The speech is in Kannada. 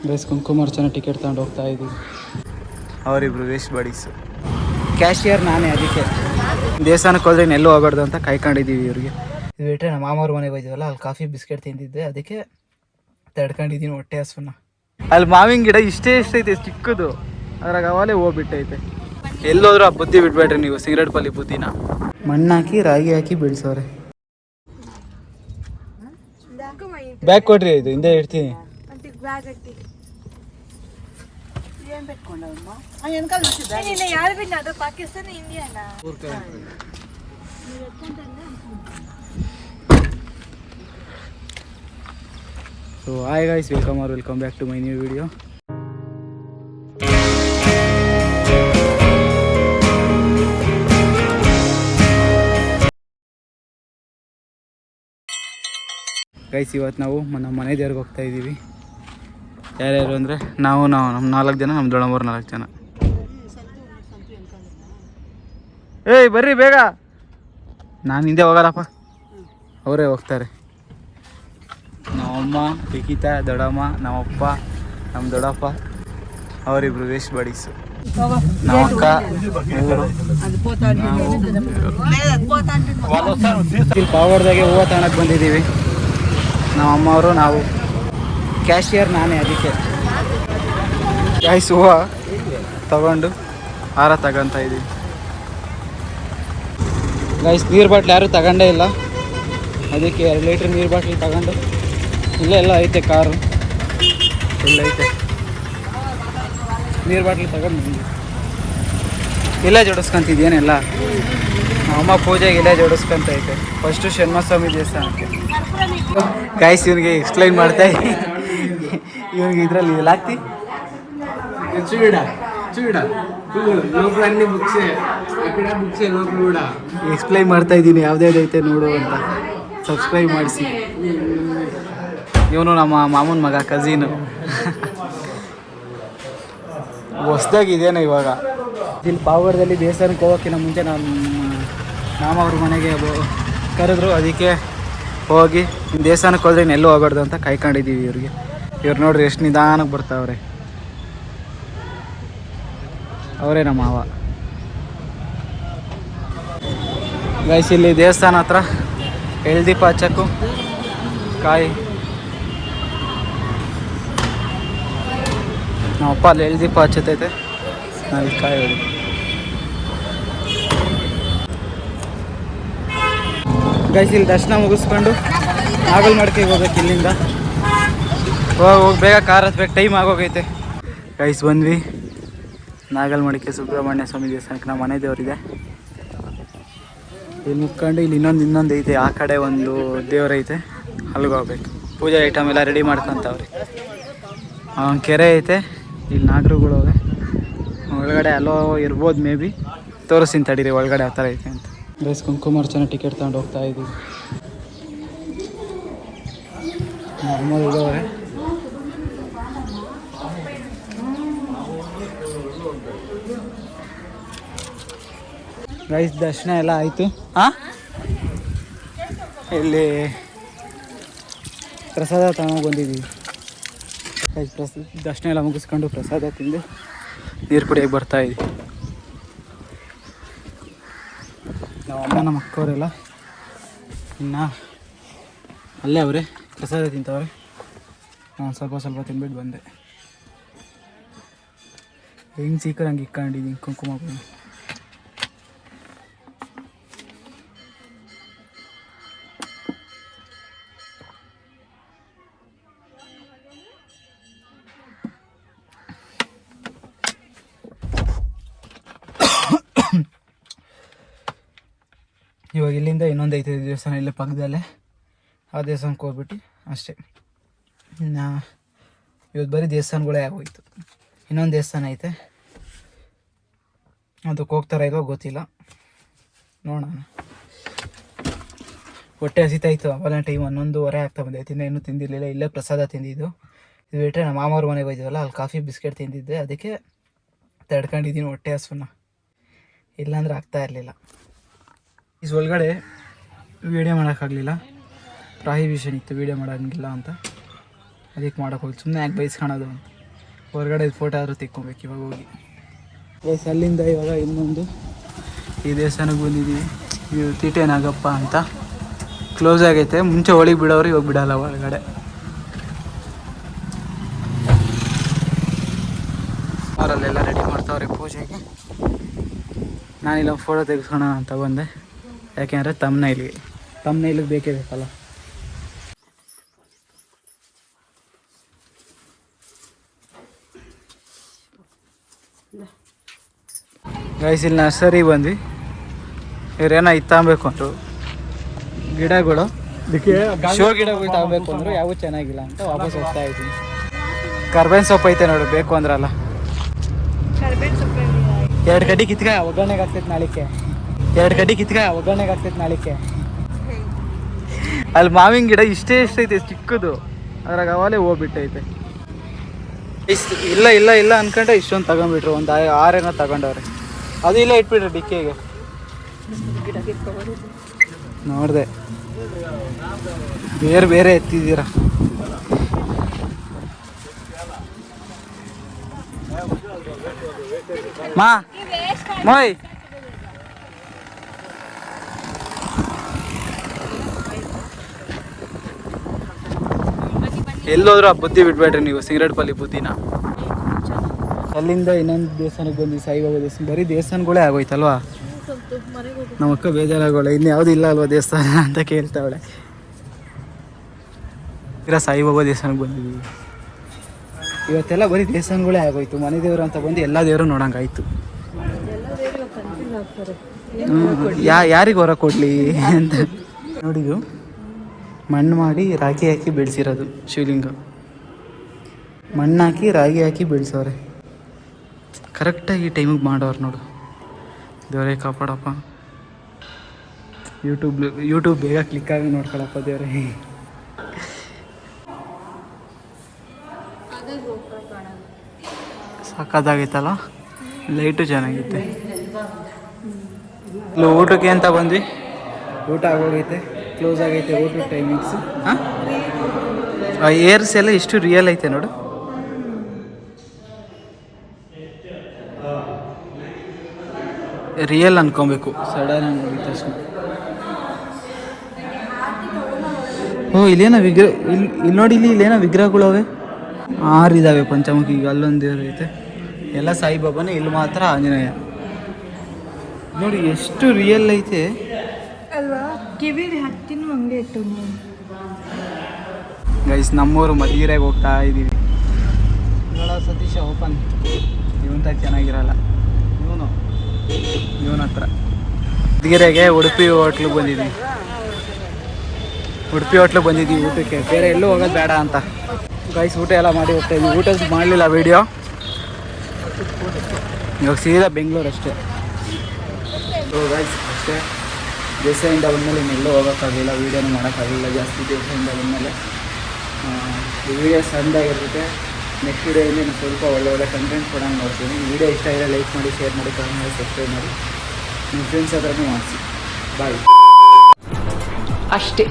ಗೈಸ್ ಕುಂಕುಮಾರ್ಚನ ಟಿಕೆಟ್ ತಗೊಂಡು ಹೋಗ್ತಾ ಇದ್ದೀವಿ. ಅವರಿಬ್ರು ವೇಸ್ಟ್ ಬಾಡೀಸು. ಕ್ಯಾಶಿಯರ್ ನಾನೇ, ಅದಕ್ಕೆ ದೇವಸ್ಥಾನಕ್ಕೆ ಹೋದ್ರೆ ಎಲ್ಲೂ ಹೋಗ್ಬಾರ್ದು ಅಂತ ಕಾಯ್ಕೊಂಡಿದ್ದೀವಿ ಇವ್ರಿಗೆ. ಇದು ಬಿಟ್ಟರೆ ನಮ್ಮ ಮಾಮವ್ರ ಮನೆಗೆ ಹೋಯ್ತೀವಲ್ಲ, ಅಲ್ಲಿ ಕಾಫಿ ಬಿಸ್ಕೆಟ್ ತಿಂದಿದ್ದೆ, ಅದಕ್ಕೆ ತಡ್ಕೊಂಡಿದ್ದೀನಿ ಹೊಟ್ಟೆ ಹಸುನ. ಅಲ್ಲಿ ಮಾವಿನ ಗಿಡ ಇಷ್ಟೇ ಎಷ್ಟೈತೆ ಚಿಕ್ಕದು, ಅದ್ರಾಗ ಅವಲೇ ಹೋಗ್ಬಿಟ್ಟೈತೆ. ಎಲ್ಲೋದ್ರೂ ಆ ಬುದ್ಧಿ ಬಿಡ್ಬೇಡ್ರಿ ನೀವು, ಸಿಗರೇಟ್ ಪಲ್ಲಿ ಬುದ್ಧಿನ. ಮಣ್ಣಾಕಿ ರಾಗಿ ಹಾಕಿ ಬೆಳೆಸೋರೆ. ಬ್ಯಾಗ್ ಕೊಡ್ರಿ, ಇದು ಹಿಂದೆ ಇಡ್ತೀನಿ. So hi guys, welcome back to my new video. Guys ಇವತ್ತು ನಾವು ನಮ್ಮ ಮನೆ ದೇವ್ರಿಗೆ ಹೋಗ್ತಾ ಇದ್ದೀವಿ. ಯಾರ್ಯಾರು ಅಂದರೆ ನಾವು ನಮ್ಮ 4 ಜನ, ನಮ್ಮ ದೊಡ್ಡಮ್ಮವ್ರು 4 ಜನ. ಏಯ್ ಬರ್ರಿ ಬೇಗ, ನಾನು ಹಿಂದೆ ಹೋಗಲ್ಲಪ್ಪ, ಅವರೇ ಹೋಗ್ತಾರೆ. ನಮ್ಮಮ್ಮ, ಲಿಖಿತಾ, ದೊಡ್ಡಮ್ಮ, ನಮ್ಮಪ್ಪ, ನಮ್ಮ ದೊಡ್ಡಪ್ಪ, ಅವರಿಬ್ರು ವೇಸ್ಟ್ ಬಾಡೀಸು. ನಮ್ಮಕ್ಕ ಇಲ್ಲಿ ಪಾವಗಡದಾಗೆ ಹೂವು ತಗೊಳಕ್ಕೆ ಬಂದಿದ್ದೀವಿ. ನಮ್ಮ ಅಮ್ಮವರು, ನಾವು. ಕ್ಯಾಶಿಯರ್ ನಾನೇ, ಅದಕ್ಕೆ ಗೈಸ್ ಹೂವು ತಗೊಂಡು ಹಾರ ತಗೊಂತ ಇದ್ದೀವಿ. ಗೈಸ್ ನೀರು ಬಾಟ್ಲಿ ಯಾರೂ ತಗೊಂಡೇ ಇಲ್ಲ, ಅದಕ್ಕೆ 2 ಲೀಟ್ರ್ ನೀರು ಬಾಟ್ಲಿ ತಗೊಂಡು ಇಲ್ಲೆಲ್ಲ ಐತೆ ಕಾರು, ಇಲ್ಲೈತೆ ನೀರು ಬಾಟ್ಲಿ ತಗೊಂಡು ಬಂದು ಇಲ್ಲೇ ಜೋಡಿಸ್ಕೊಂತಿದ್ದೇನೆಲ್ಲ. ಅಮ್ಮ ಪೂಜೆಗೆ ಇಲ್ಲೇ ಜೋಡಿಸ್ಕೊಂತ ಐತೆ. ಫಸ್ಟು ಷಣ್ಮಸ್ವಾಮಿ ದೇವಸ್ಥಾನಕ್ಕೆ. ಗೈಸ್ ಇವನಿಗೆ ಎಕ್ಸ್ಪ್ಲೈನ್ ಮಾಡ್ತಾ ಇವನಿಗೆ ಇದರಲ್ಲಿ ಇಲ್ಲಾಗ್ತಿ ಎಕ್ಸ್ಪ್ಲೈನ್ ಮಾಡ್ತಾ ಇದ್ದೀನಿ ಯಾವುದ್ಯಾವ್ದೈತೆ ನೋಡು ಅಂತ. ಸಬ್ಸ್ಕ್ರೈಬ್ ಮಾಡಿಸಿ. ಇವನು ನಮ್ಮ ಮಾಮೂನ್ ಮಗ, ಕಝೀನು. ಹೊಸ್ದಾಗಿದೇನೋ ಇವಾಗ. ಇಲ್ಲಿ ಪಾವಗಡದಲ್ಲಿ ದೇವಸ್ಥಾನಕ್ಕೆ ಹೋಗೋಕ್ಕಿಂತ ಮುಂಚೆ ನಮ್ಮ ಅವ್ರ ಮನೆಗೆ ಕರೆದ್ರು, ಅದಕ್ಕೆ ಹೋಗಿ ದೇವಸ್ಥಾನಕ್ಕೆ ಹೋದ್ರೆ ಎಲ್ಲೂ ಹೋಗ್ಬಾರ್ದು ಅಂತ ಕಾಯ್ಕೊಂಡಿದ್ದೀವಿ ಇವ್ರಿಗೆ. ಇವ್ರು ನೋಡ್ರಿ ಎಷ್ಟು ನಿಧಾನಕ್ಕೆ ಬರ್ತಾವ್ರೆ. ಅವರೇ ನಮ್ಮ ಮಾವ. ಗೈಸ್ ಇಲ್ಲಿ ದೇವಸ್ಥಾನ ಹತ್ರ ಎಳ್ದೀಪ ಹಚ್ಚಕ್ಕೂ ಕಾಯಿ, ನಮ್ಮಪ್ಪ ಅಲ್ಲಿ ಎಳ್ದೀಪ ಹಚ್ಚತೈತೆ, ನಾವು ಕಾಯಿ ಹೊಡಿ. ಗೈಸ್ ಇಲ್ಲಿ ದರ್ಶನ ಮುಗಿಸ್ಕೊಂಡು ನಾಗಲ್ಮಡಿಕೆಗೆ ಹೋಗ್ಬೇಕು. ಇಲ್ಲಿಂದ ಹೋಗಿ ಬೇಗ ಕಾರ್ ಹತ್ಬೇಕು, ಟೈಮ್ ಆಗೋಗೈತೆ. ಗೈಸ್ ಬಂದ್ವಿ ನಾಗಲ್ಮಡಿಕೆ ಸುಬ್ರಹ್ಮಣ್ಯ ಸ್ವಾಮಿ ದೇವಸ್ಥಾನಕ್ಕೆ. ನಮ್ಮ ಮನೆ ದೇವರಿದೆ ಇಲ್ಲಿ ಮುಕ್ಕೊಂಡು. ಇಲ್ಲಿ ಇನ್ನೊಂದು ಐತೆ, ಆ ಕಡೆ ಒಂದು ದೇವರೈತೆ, ಅಲ್ಲಿಗೆ ಹೋಗ್ಬೇಕು. ಪೂಜೆ ಐಟಮ್ ಎಲ್ಲ ರೆಡಿ ಮಾಡ್ಕೊತವ್ರಿ. ಕೆರೆ ಐತೆ, ಇಲ್ಲಿ ನಾಗರುಗಳವೆ ಒಳಗಡೆ, ಅಲ್ಲೋ ಇರ್ಬೋದು ಮೇ ಬಿ. ತೋರಿಸ್ತೀನಿ ತಡೀರಿ ಒಳಗಡೆ ಆ ಥರ ಐತೆ ಅಂತ. ಗೈಸ್ ಕುಂಕುಮಾರ್ಚನ ಟಿಕೆಟ್ ತಗೊಂಡು ಹೋಗ್ತಾ ಇದ್ದೀವಿ. ಅಮ್ಮ ಇದ್ದವ್ರೆ. ಗೈಸ್ ದರ್ಶನ ಎಲ್ಲ ಆಯಿತು. ಇಲ್ಲಿ ಪ್ರಸಾದ ತಗೊಂಡು ಬಂದಿದ್ದೀವಿ. ಗೈಸ್ ದರ್ಶನ ಎಲ್ಲ ಮುಗಿಸ್ಕೊಂಡು ಪ್ರಸಾದ ತಿಂದು ನೀರು ಕುಡಿಯೋಕೆ ಬರ್ತಾಯಿದ್ವಿ. ನಾವು ಅಮ್ಮ ನಮ್ಮ ಅಕ್ಕವರೆಲ್ಲ ಇನ್ನು ಅಲ್ಲೇ ಅವರೇ ಪ್ರಸಾದ ತಿಂತವ್ರೆ. ನಾನು ಸ್ವಲ್ಪ ತಿಂದ್ಬಿಟ್ಟು ಬಂದೆ. ಹೆಂಗೆ ಸಿಕ್ಕರೆ ಹಂಗೆ ಇಕ್ಕೊಂಡಿದ್ದೀನಿ ಕುಂಕುಮ. ಇವಾಗ ಇಲ್ಲಿಂದ ಇನ್ನೊಂದು ಐತೆ ದೇವಸ್ಥಾನ, ಇಲ್ಲೇ ಪಕ್ಕದಲ್ಲೇ. ಆ ದೇವಸ್ಥಾನಕ್ಕೆ ಹೋಗ್ಬಿಟ್ಟು ಅಷ್ಟೇ. ಇವತ್ತು ಬರೀ ದೇವಸ್ಥಾನಗಳೇ ಆಗೋಯ್ತು. ಇನ್ನೊಂದು ದೇವಸ್ಥಾನ ಐತೆ, ಅದಕ್ಕೆ ಹೋಗ್ತಾರ ಇಲ್ವೋ ಗೊತ್ತಿಲ್ಲ, ನೋಡೋಣ. ಹೊಟ್ಟೆ ಹಸಿತಾಯಿತು. ಅವಾಗ ಟೈಮ್ 11:30 ಆಗ್ತಾ ಬಂದೈತಿ. ಇನ್ನೂ ತಿಂದಿರಲಿಲ್ಲ, ಇಲ್ಲೇ ಪ್ರಸಾದ ತಿಂದಿದ್ದು. ಇದು ಬಿಟ್ಟರೆ ನಮ್ಮ ಮಾಮವ್ರ ಮನೆಗೆ ಹೋಯ್ತೀವಲ್ಲ, ಅಲ್ಲಿ ಕಾಫಿ ಬಿಸ್ಕೆಟ್ ತಿಂದಿದ್ದೆ, ಅದಕ್ಕೆ ತಡ್ಕೊಂಡಿದ್ದೀನಿ ಹೊಟ್ಟೆ ಹಸುನ. ಇಲ್ಲಾಂದ್ರೆ ಆಗ್ತಾ ಇರಲಿಲ್ಲ. ಇಸ್ ಒಳಗಡೆ ವೀಡಿಯೋ ಮಾಡೋಕ್ಕಾಗಲಿಲ್ಲ, ಪ್ರಾಹಿಬಿಷನ್ ಇತ್ತು ವೀಡಿಯೋ ಮಾಡೋಂಗಿಲ್ಲ ಅಂತ. ಅದಕ್ಕೆ ಮಾಡೋಕೆ ಹೋಗಿ ಸುಮ್ಮನೆ ಯಾಕೆ ಬೈಸ್ಕೊಳೋದು ಅಂತ ಹೊರಗಡೆ ಫೋಟೋ ಆದರೂ ತೆಕ್ಕೊಬೇಕು ಇವಾಗ ಹೋಗಿ. ಗೈಸ್ ಅಲ್ಲಿಂದ ಇವಾಗ ಇನ್ನೊಂದು ಈ ದೇವಸ್ಥಾನಕ್ಕೆ ಬಂದಿದ್ದೀವಿ. ಇದು ತೀಟೆ ನಾಗಪ್ಪ ಅಂತ ಕ್ಲೋಸ್ ಆಗೈತೆ. ಮುಂಚೆ ಒಳಗೆ ಬಿಡೋರು ಇವಾಗ ಬಿಡಲ್ಲ ಒಳಗಡೆ. ಅವರಲ್ಲೆಲ್ಲ ರೆಡಿ ಮಾಡ್ತಾವ್ರೆ ಪೂಜೆಗೆ. ನಾನಿಲ್ಲ ಫೋಟೋ ತೆಗೆಸ್ಕೋಣ ಅಂತ ಬಂದೆ, ಯಾಕೆಂದರೆ ತಮ್ಮನೇಲಿಗೆ ಬೇಕೇ ಬೇಕಲ್ಲ. ಗೈಸ್ ಇಲ್ಲಿ ನರ್ಸರಿ ಬಂದ್ವಿ. ಇವ್ರೇನೋ ಇತ್ತಾಗಬೇಕು ಅಂದರು ಗಿಡಗಳು, ಶೋ ಗಿಡಗಳು ತಗೋಬೇಕು ಅಂದರು. ಯಾವೂ ಚೆನ್ನಾಗಿಲ್ಲ ಅಂತ ವಾಪಸ್ ಹೋಗ್ತಾ ಇದ್ದೀನಿ. ಕರ್ಬೇವಿನ ಸೊಪ್ಪು ಐತೆ ನೋಡು, ಬೇಕು ಅಂದ್ರಲ್ಲ. 2 ಕಡ್ಡಿ ಕಿತ್ಕ ಒಗ್ಗರಣೆಗೆ ಆಗ್ತೈತೆ ನಾಳಿಕೆ. 2 ಕಡ್ಡಿ ಕಿತ್ಕ ಒಗ್ಗರಣೆಗೆ ಆಗ್ತೈತೆ ನಾಳಿಕೆ. ಅಲ್ಲಿ ಮಾವಿನ ಗಿಡ ಇಷ್ಟೇ ಐತೆ ಚಿಕ್ಕದು, ಅದ್ರಾಗ ಅವಲೇ ಹೋಗ್ಬಿಟ್ಟೈತೆ. ಇಲ್ಲ ಇಲ್ಲ ಇಲ್ಲ ಅನ್ಕೊಂಡ್ರೆ ಇಷ್ಟೊಂದು ತಗೊಂಡ್ಬಿಟ್ರು. ಒಂದು 6 ಏನೋ ತಗೊಂಡವ್ರೆ. ಅದು ಇಲ್ಲ ಇಟ್ಬಿಟ್ರೆ ಡಿಕ್ಕಿಗೆ. ನೋಡಿದೆ ಬೇರೆ ಬೇರೆ ಎತ್ತಿದ್ದೀರ. ಮೋಯ್ ಎಲ್ಲೋದ್ರೂ ಆ ಬುದ್ಧಿ ಬಿಡ್ಬೇಡ್ರಿ ನೀವು, ಸಿಗರೇಟ್ ಪಲ್ಲಿ ಬುದ್ಧಿನ. ಅಲ್ಲಿಂದ ಇನ್ನೊಂದು ದೇವಸ್ಥಾನಕ್ಕೆ ಬಂದ್ವಿ, ಸಾಯಿಬಾಬಾ ದೇವಸ್ಥಾನ. ಬರೀ ದೇವಸ್ಥಾನಗಳೇ ಆಗೋಯ್ತಲ್ವಾ. ನಮ್ಮ ಅಕ್ಕ ಬೇಜಾರಾಗೋಳೆ, ಇನ್ನು ಯಾವುದು ಇಲ್ಲ ಅಲ್ವಾ ದೇವಸ್ಥಾನ ಅಂತ ಕೇಳ್ತಾವಳೆ. ಸಾಯಿಬಾಬಾ ದೇವಸ್ಥಾನಕ್ಕೆ ಬಂದಿದ್ದೀವಿ. ಇವತ್ತೆಲ್ಲ ಬರೀ ದೇವಸ್ಥಾನಗಳೇ ಆಗೋಯ್ತು. ಮನೆ ದೇವರು ಅಂತ ಬಂದು ಎಲ್ಲ ದೇವರು ನೋಡಂಗಾಯ್ತು. ಯಾರಿಗೆ ಹೊರ ಕೊಡಲಿ ಅಂತ ನೋಡಿದ್ದು. ಮಣ್ಣು ಮಾಡಿ ರಾಗಿ ಹಾಕಿ ಬೆಳೆಸಿರೋದು ಶಿವಲಿಂಗ. ಮಣ್ಣು ಹಾಕಿ ರಾಗಿ ಹಾಕಿ ಬೆಳೆಸೋರೆ. ಕರೆಕ್ಟಾಗಿ ಟೈಮಿಗೆ ಮಾಡೋರು ನೋಡು. ದೇವರೇ ಕಾಪಾಡಪ್ಪ. ಯೂಟ್ಯೂಬ್ ಬೇಗ ಕ್ಲಿಕ್ ಆಗಿ ನೋಡ್ಕೊಳಪ್ಪ ದೇವರೇ. ಸಕ್ಕತ್ತಾಗೈತಲ್ಲ, ಲೈಟು ಚೆನ್ನಾಗೈತೆ. ಇಲ್ಲಿ ಊಟಕ್ಕೆ ಅಂತ ಬಂದ್ವಿ. ಊಟ ಆಗೋಗೈತೆ, ಕ್ಲೋಸ್ ಆಗೈತೆ ಊಟದ ಟೈಮಿಂಗ್ಸು. ಏರ್ಸ್ ಎಲ್ಲ ಎಷ್ಟು ರಿಯಲ್ ಐತೆ ನೋಡು. ರಿಯಲ್ ಅನ್ಕೊಬೇಕು. ಸಡನ್ ಆಗಿ ನೋಡಿದ ತಕ್ಷಣ ಇಲ್ಲೇನೋ ವಿಗ್ರಹ. ಇಲ್ಲಿ ನೋಡಿ, ಇಲ್ಲೇನೋ ವಿಗ್ರಹಗಳವೆ 6 ಇದ್ದಾವೆ ಪಂಚಮುಖಿ. ಈಗ ಅಲ್ಲೊಂದು ದೇವ್ರು ಐತೆ. ಎಲ್ಲ ಸಾಯಿಬಾಬಾನೇ, ಇಲ್ಲಿ ಮಾತ್ರ ಆಂಜನೇಯ. ನೋಡಿ ಎಷ್ಟು ರಿಯಲ್ ಐತೆ ಅಲ್ವಾ. ಕಿವಿಲಿ ಹತ್ತಿನ ಹಂಗೆ ಇಟ್ಟು ಗೈಸ್, ನಮ್ಮೂರು ಮದಿಗೆರೆಗೆ ಹೋಗ್ತಾ ಇದ್ದೀವಿ. ನೋಡ ಸತೀಶ ಓಪನ್. ಇವಂತ ಚೆನ್ನಾಗಿರಲ್ಲ ಇವನ ಹತ್ರ. ಮದಿಗೆರೆಗೆ ಉಡುಪಿ ಹೋಟ್ಲಿಗೆ ಬಂದಿದ್ದೀವಿ. ಊಟಕ್ಕೆ. ಬೇರೆ ಎಲ್ಲೂ ಹೋಗೋದು ಬೇಡ ಅಂತ ಗೈಸ್ ಊಟ ಎಲ್ಲ ಮಾಡಿ ಹೋಗ್ತಾ ಇದ್ವಿ. ಊಟ ಮಾಡಲಿಲ್ಲ ವೀಡಿಯೋ. ಇವಾಗ ಸೀದಾ ಬೆಂಗಳೂರು ಅಷ್ಟೇ. ಗೈಸ್ ಅಷ್ಟೇ. ದೇವಸ್ಥಾನದಿಂದ ಬಂದಮೇಲೆ ಇನ್ನೆಲ್ಲೂ ಹೋಗೋಕ್ಕಾಗಲಿಲ್ಲ, ವೀಡಿಯೋನು ಮಾಡೋಕ್ಕಾಗಲಿಲ್ಲ ಜಾಸ್ತಿ. ದೇವಸ್ಥಾನದಿಂದ ಬಂದಮೇಲೆ ಈ ವಿಡಿಯೋ ಸಣ್ಣದಾಗಿರುತ್ತೆ. ನೆಕ್ಸ್ಟ್ ವಿಡಿಯೋಯಿಂದ ನಾನು ಸ್ವಲ್ಪ ಒಳ್ಳೆ ಕಂಟೆಂಟ್ ಕೊಡೋಂಗೆ ನೋಡ್ತೀನಿ. ಈ ವಿಡಿಯೋ ಇಷ್ಟ ಆದರೆ ಲೈಕ್ ಮಾಡಿ, ಶೇರ್ ಮಾಡಿ, ಕಮೆಂಟ್ ಮಾಡಿ, ಸಬ್ಸ್ಕ್ರೈಬ್ ಮಾಡಿ. ನಿಮ್ಮ ಫ್ರೆಂಡ್ಸ್ ಹತ್ರನೂ ಮಾಡಿಸಿ. ಬಾಯ್. ಅಷ್ಟೇ.